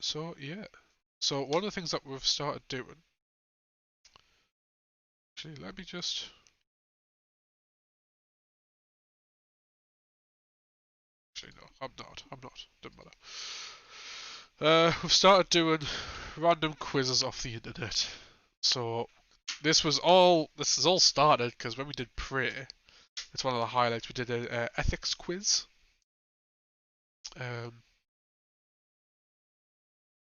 So yeah. So one of the things that we've started doing. Actually, let me just. Actually, no, I'm not. I'm not. Doesn't matter. We've started doing random quizzes off the internet. So this is all started because when we did Prey, it's one of the highlights. We did a ethics quiz, um,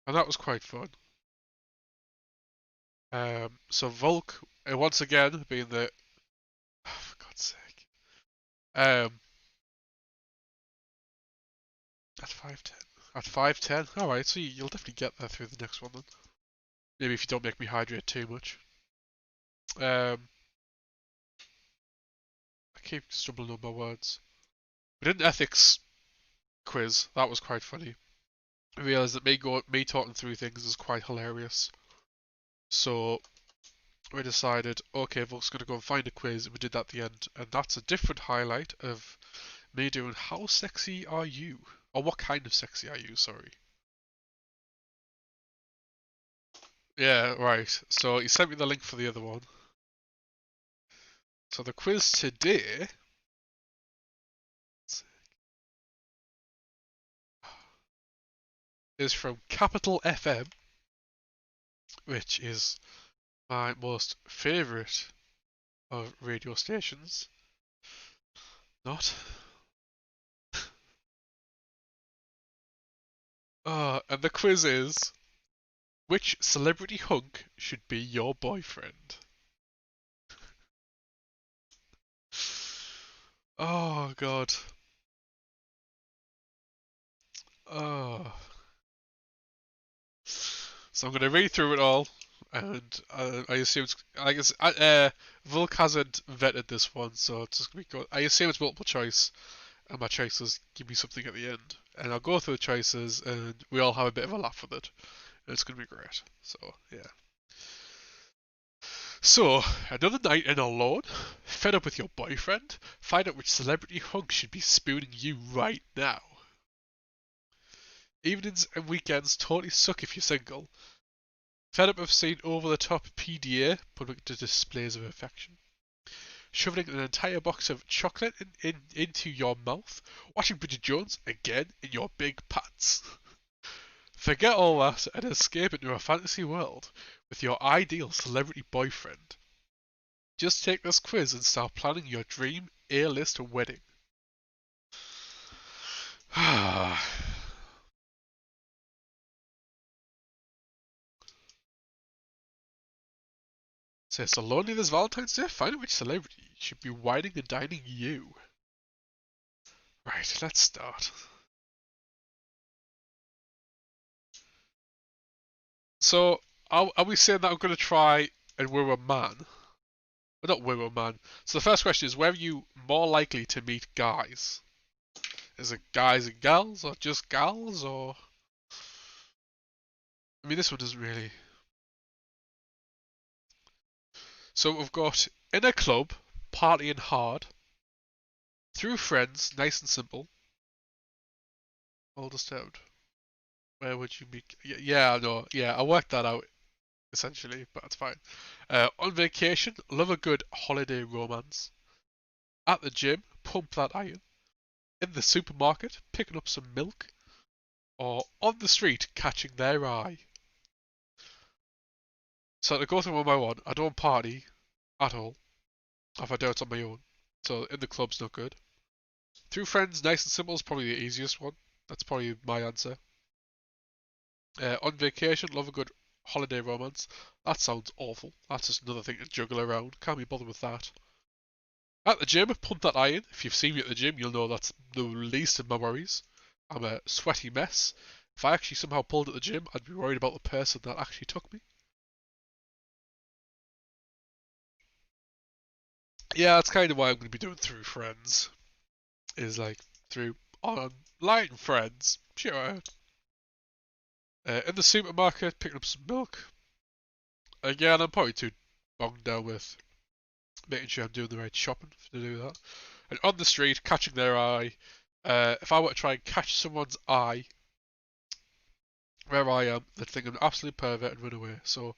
and that was quite fun. So Volk, once again, being the oh, for God's sake, um, at 5'10", at 5'10". All right, so you'll definitely get there through the next one then. Maybe if you don't make me hydrate too much. Um, I keep stumbling on my words. We did an ethics quiz. That was quite funny. I realised that me talking through things is quite hilarious. So we decided, okay, Volk's gonna go and find a quiz, and we did that at the end, and that's a different highlight of me doing how sexy are you? Or what kind of sexy are you, sorry. Yeah, right. So he sent me the link for the other one. So the quiz today is from Capital FM, which is my most favourite of radio stations. Not. And the quiz is, which celebrity hunk should be your boyfriend? Oh god. Oh. So I'm gonna read through it all, and I assume it's. I guess Volk hasn't vetted this one, so it's just gonna be good. I assume it's multiple choice, and my choices give me something at the end, and I'll go through the choices, and we all have a bit of a laugh with it. And it's gonna be great. So yeah. So another night in alone, fed up with your boyfriend, find out which celebrity hunk should be spooning you right now. Evenings and weekends totally suck if you're single. Fed up of seeing over-the-top PDA, public displays of affection. Shoveling an entire box of chocolate into your mouth. Watching Bridget Jones again in your big pants. Forget all that and escape into a fantasy world with your ideal celebrity boyfriend. Just take this quiz and start planning your dream A-list wedding. So it's so lonely this Valentine's Day? Find out which celebrity should be whining and dining you. Right, let's start. So, are we saying that I'm going to try and woo a man? Well, not woo a man. So the first question is, where are you more likely to meet guys? Is it guys and gals, or just gals, or... I mean, this one doesn't really... So we've got in a club, partying hard, through friends, nice and simple, all disturbed. Where would you meet? Yeah, no, yeah, I worked that out, essentially, but that's fine. On vacation, love a good holiday romance. At the gym, pump that iron. In the supermarket, picking up some milk. Or on the street, catching their eye. So to go through one by one, I don't party at all. If I do, it's on my own. So in the club's not good. Through friends, nice and simple is probably the easiest one. That's probably my answer. On vacation, love a good holiday romance. That sounds awful. That's just another thing to juggle around. Can't be bothered with that. At the gym, pump that iron. If you've seen me at the gym, you'll know that's the least of my worries. I'm a sweaty mess. If I actually somehow pulled at the gym, I'd be worried about the person that actually took me. Yeah, that's kind of why I'm going to be doing through friends. Is like through online friends. Sure. In the supermarket, picking up some milk. Again, I'm probably too bogged down with making sure I'm doing the right shopping to do that. And on the street, catching their eye. If I were to try and catch someone's eye, where I am, they'd think I'm an absolute pervert and run away. So,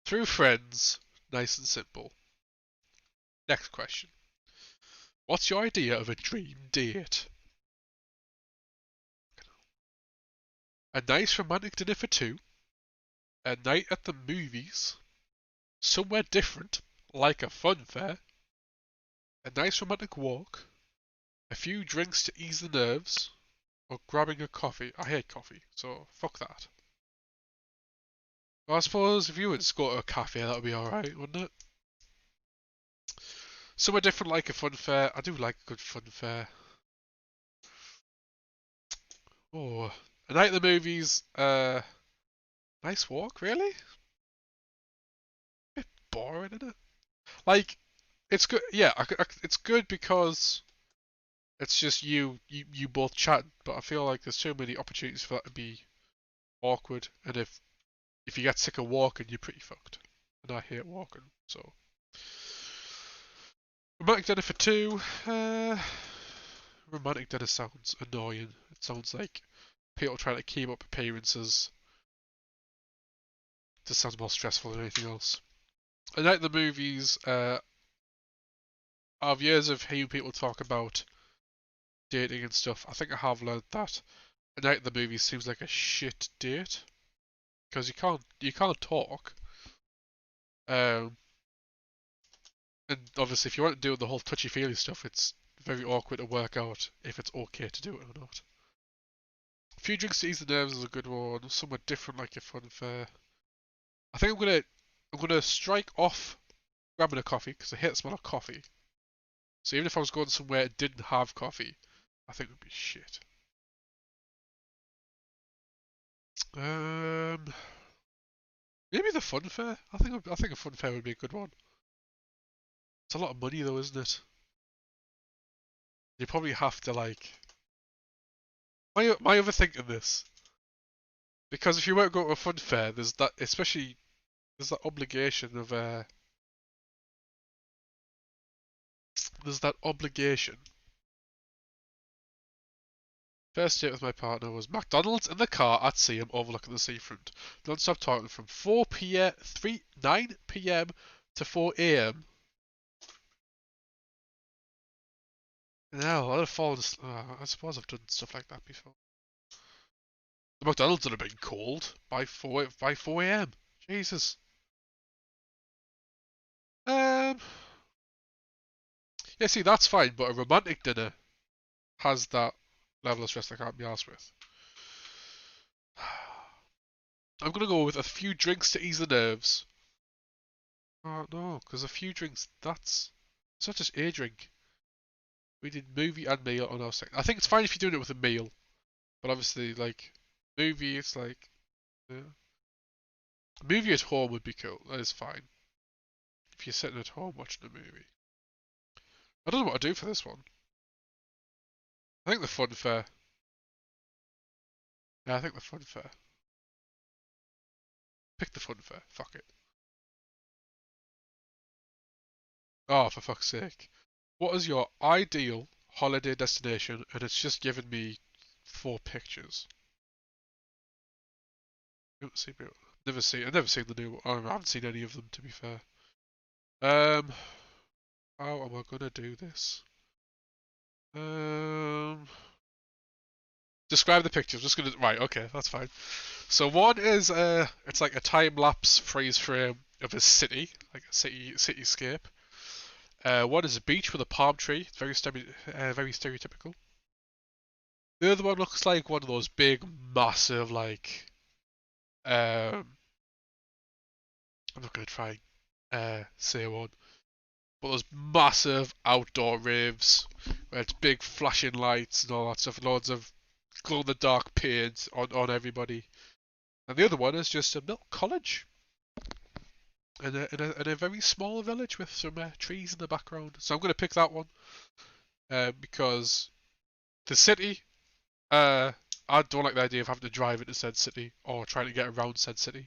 through friends, nice and simple. Next question. What's your idea of a dream date? A nice romantic dinner for two, a night at the movies, somewhere different, like a fun fair, a nice romantic walk, a few drinks to ease the nerves, or grabbing a coffee. I hate coffee, so fuck that. Well, I suppose if you were to go to a cafe, that would be alright, wouldn't it? Somewhere different like a fun fair. I do like a good fun fair. Oh, a night at the movies. Nice walk, really? Bit boring, isn't it? Like, it's good. Yeah, it's good because it's just you both chatting. But I feel like there's too many opportunities for that to be awkward. And if you get sick of walking, you're pretty fucked. And I hate walking, so. Romantic dinner for two. Romantic dinner sounds annoying. It sounds like people trying to keep up appearances. This sounds more stressful than anything else. A night at the movies. Of years of hearing people talk about dating and stuff, I think I have learned that a night at the movies seems like a shit date because you can't talk. Um, and obviously, if you want to do the whole touchy feely stuff, it's very awkward to work out if it's okay to do it or not. A few drinks to ease the nerves is a good one. Somewhere different, like a fun fair. I think I'm gonna strike off grabbing a coffee because I hate the smell of coffee. So even if I was going somewhere that didn't have coffee, I think it would be shit. Um, Maybe the fun fair. I think a fun fair would be a good one. It's a lot of money though, isn't it? You probably have to like. My other thing in this, because if you won't go to a fun fair, there's that especially there's that obligation of there's that obligation. First date with my partner was McDonald's in the car at Seaham overlooking the seafront. Non-stop talking from 4 p.m. 9 p.m. to 4 a.m. No, I'd have fallen. I suppose I've done stuff like that before. The McDonald's would have been cold by 4 a.m. Jesus. Um. Yeah, see, that's fine, but a romantic dinner has that level of stress I can't be arsed with. I'm gonna go with a few drinks to ease the nerves. Oh no, because a few drinks, it's not just a drink. We did movie and meal on our second. I think it's fine if you're doing it with a meal, but obviously, like, movie, it's like, yeah. Movie at home would be cool. That is fine. If you're sitting at home watching a movie. I don't know what to do for this one. I think the fun fair. Yeah, I think the fun fair. Pick the fun fair. Fuck it. Oh, for fuck's sake. What is your ideal holiday destination? And it's just given me 4 pictures. I've never seen the new one. I haven't seen any of them, to be fair. Um, how am I gonna do this? Um, Describe the picture. I'm just gonna right. Okay, that's fine. So one is it's like a time lapse freeze frame of a city, like a cityscape. One is a beach with a palm tree. It's very stereotypical. The other one looks like one of those big, massive, like um, I'm not gonna try say one, but those massive outdoor raves where it's big flashing lights and all that stuff, loads of glow in the dark paint on everybody. And the other one is just a milk college in a very small village with some trees in the background. So I'm going to pick that one because the city, I don't like the idea of having to drive into said city or trying to get around said city.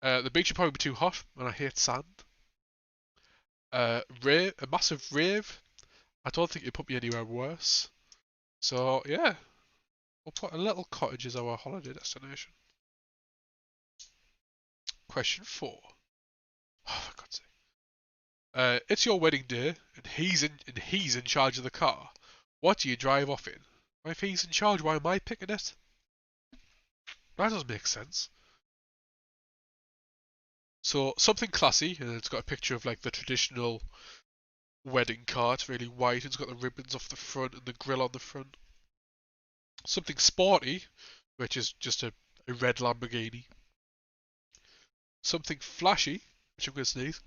The beach would probably be too hot, and I hate sand. A massive rave. I don't think it'd put me anywhere worse. So yeah, We'll put a little cottage as our holiday destination. Question 4. Oh, for God's sake. It's your wedding day, and he's in charge of the car. What do you drive off in? If he's in charge, why am I picking it? That doesn't make sense. So something classy, and it's got a picture of like the traditional wedding car. It's really white. It's got the ribbons off the front and the grill on the front. Something sporty, which is just a red Lamborghini. Something flashy, which I'm going to sneeze.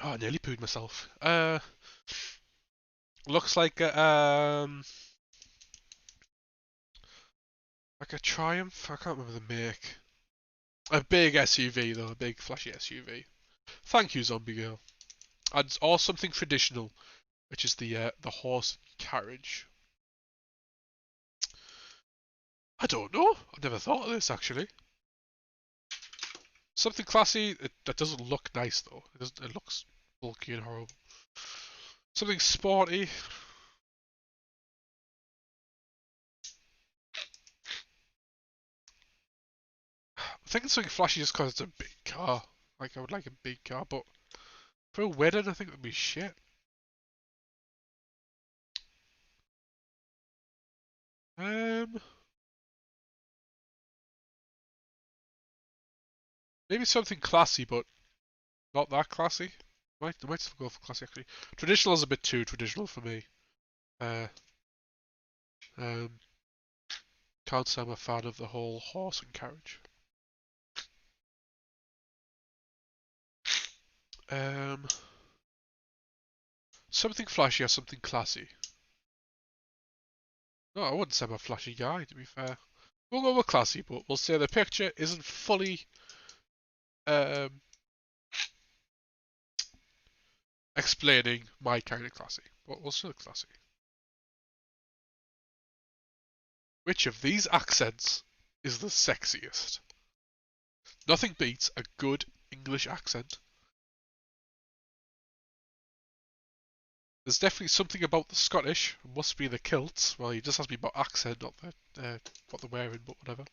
Oh, I nearly pooed myself. Looks like a Triumph. I can't remember the make. A big SUV though, a big flashy SUV. Thank you, Zombie Girl. And or something traditional, which is the horse and carriage. I don't know. I've never thought of this actually. Something classy. That doesn't look nice though. It doesn't. It looks bulky and horrible. Something sporty. I'm thinking something flashy just because it's a big car. Like I would like a big car, but for a wedding, I think it would be shit. Um, Maybe something classy, but not that classy. I might still go for classy actually. Traditional is a bit too traditional for me. Uh, um, can't say I'm a fan of the whole horse and carriage. Um, Something flashy or something classy. No, I wouldn't say I'm a flashy guy, to be fair. We'll go with classy, but we'll say the picture isn't fully um, explaining my kind of classy. But we'll say classy. Which of these accents is the sexiest? Nothing beats a good English accent. There's definitely something about the Scottish. It must be the kilts. Well, it just has to be about accent, not what they're wearing, but whatever.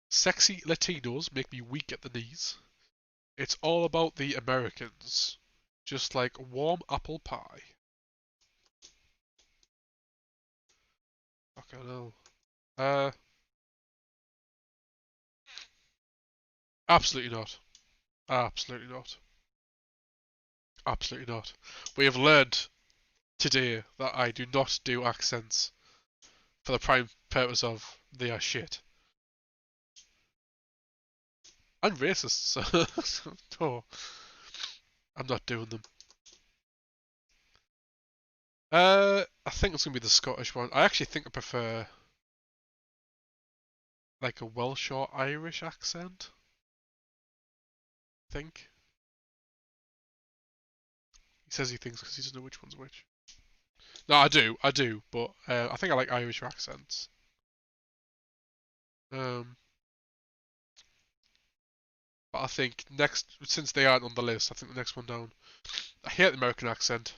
Sexy Latinos make me weak at the knees. It's all about the Americans. Just like warm apple pie. Fucking hell. Uh, Absolutely not. Absolutely not. Absolutely not. We have learned today that I do not do accents for the prime purpose of they are shit. I'm racist, so no, I'm not doing them. I think it's gonna be the Scottish one. I actually think I prefer like a Welsh or Irish accent. I think he says he thinks because he doesn't know which one's which. No, I do, but I think I like Irish accents. Um, but I think next, since they aren't on the list, I think the next one down. I hate the American accent.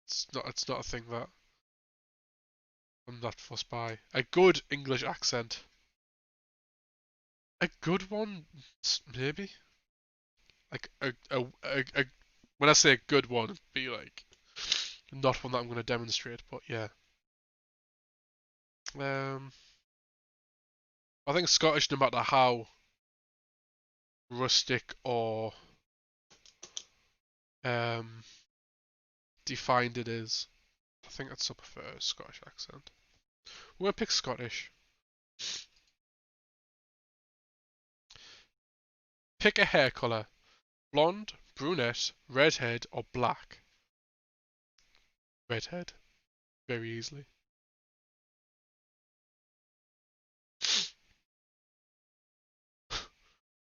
It's not a thing that I'm not fussed by. A good English accent. A good one, maybe. Like when I say a good one, it'd be like not one that I'm going to demonstrate, but yeah. Um, I think Scottish, no matter how rustic or um defined it is, I think I'd still prefer a Scottish accent. We're gonna pick Scottish. Pick a hair color: blonde, brunette, redhead, or black. Redhead, very easily.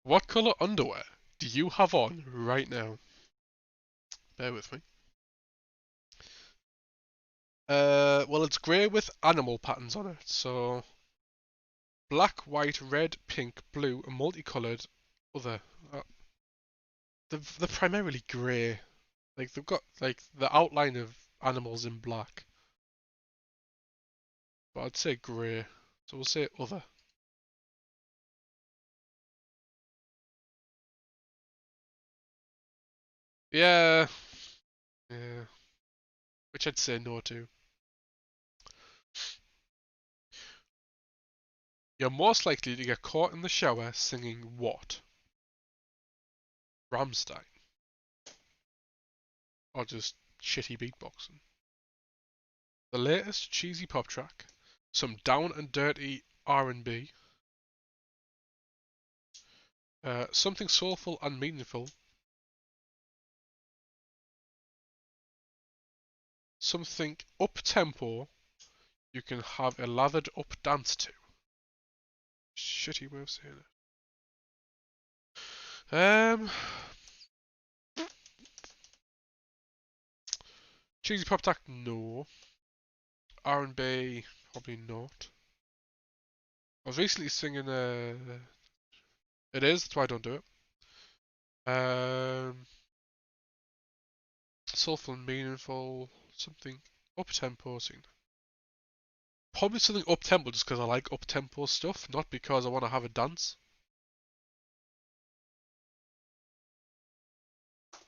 What color underwear do you have on right now? Bear with me. Well, it's grey with animal patterns on it, so black, white, red, pink, blue, and multicolored other. They're primarily grey. Like they've got like the outline of animals in black. But I'd say grey. So we'll say other. Yeah. Yeah. Which I'd say no to. You're most likely to get caught in the shower singing what? Ramstein. Or just shitty beatboxing. The latest cheesy pop track. Some down and dirty R&B. Something soulful and meaningful. Something up-tempo you can have a lathered up dance to. Shitty way of saying it. Cheesy pop track, no. R&B, probably not. I was recently singing it is, that's why I don't do it. Soulful and meaningful, something up-tempo singing. Probably something up-tempo just because I like up-tempo stuff, not because I want to have a dance.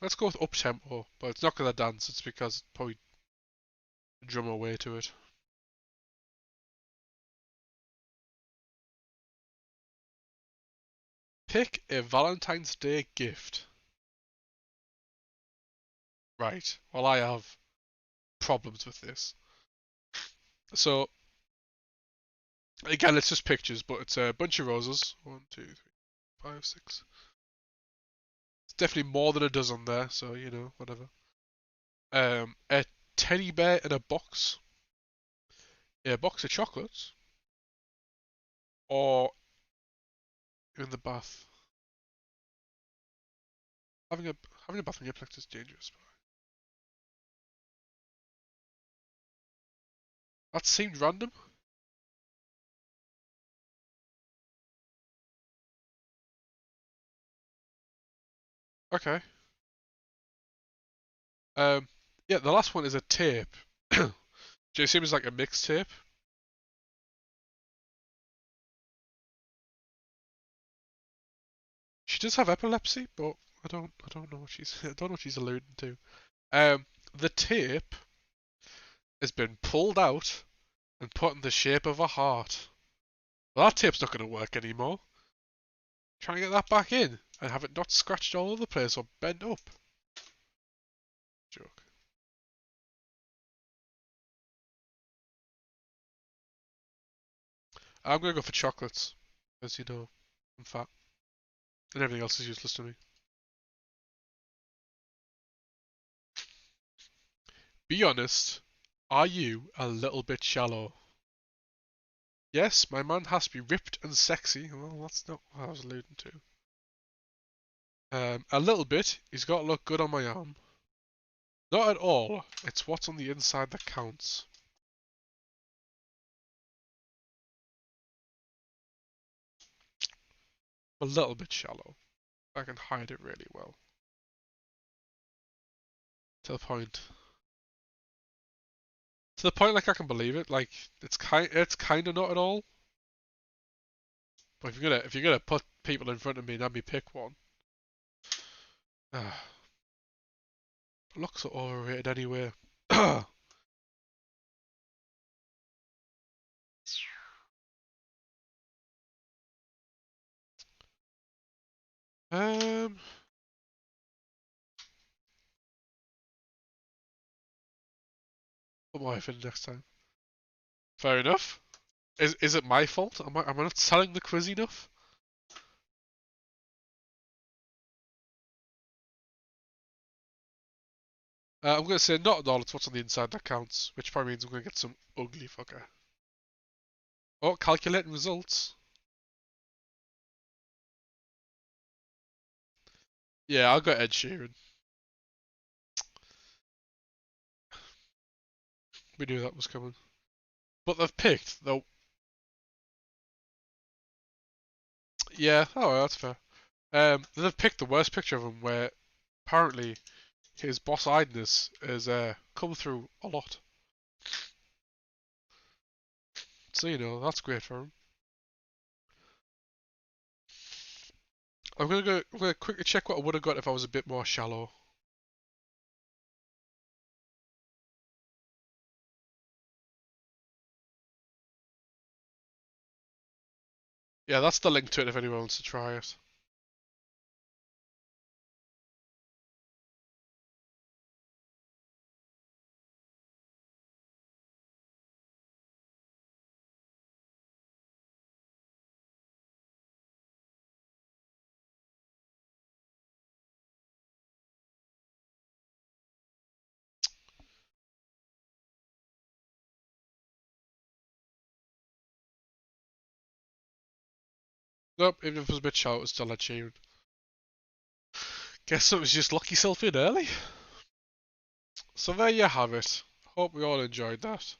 Let's go with up-tempo, but it's not because I dance, it's because probably drum away to it. Pick a Valentine's Day gift. Right, well I have problems with this. So, again, it's just pictures, but it's a bunch of roses. 1, 2, 3, 5, 6. It's definitely more than a dozen there, so, you know, whatever. A teddy bear in a box. A box of chocolates. Or in the bath. Having a having a bath in your place is dangerous. That seemed random. Okay. Um, yeah, the last one is a tape. Do you assume it's like a mixtape? She does have epilepsy, but I don't know what she's I don't know what she's alluding to. The tape has been pulled out and put in the shape of a heart. Well, that tape's not going to work anymore. Try and get that back in and have it not scratched all over the place or bent up. Joke. I'm going to go for chocolates, as you know, I'm fat, and everything else is useless to me. Be honest, are you a little bit shallow? Yes, my man has to be ripped and sexy. Well, that's not what I was alluding to. A little bit. He's got to look good on my arm. Not at all. It's what's on the inside that counts. A little bit shallow. I can hide it really well. To the point. To the point, like I can believe it. Like it's kind of not at all. But if you're gonna put people in front of me and have me pick one, ah, looks are overrated anyway. um, put my wife in next time. Fair enough. Is it my fault? Am I not selling the quiz enough? I'm gonna say not at all. It's what's on the inside that counts, which probably means I'm gonna get some ugly fucker. Oh, calculating results. Yeah, I'll go Ed Sheeran. We knew that was coming. But they've picked though. Yeah, oh, that's fair. They've picked the worst picture of him, where apparently his boss-eyedness has come through a lot. So, that's great for him. I'm gonna quickly check what I would have got if I was a bit more shallow. Yeah, that's the link to it if anyone wants to try it. Nope, even if it was a bit shallow, it's still achieved. Guess it was just lock yourself in early. So there you have it. Hope we all enjoyed that.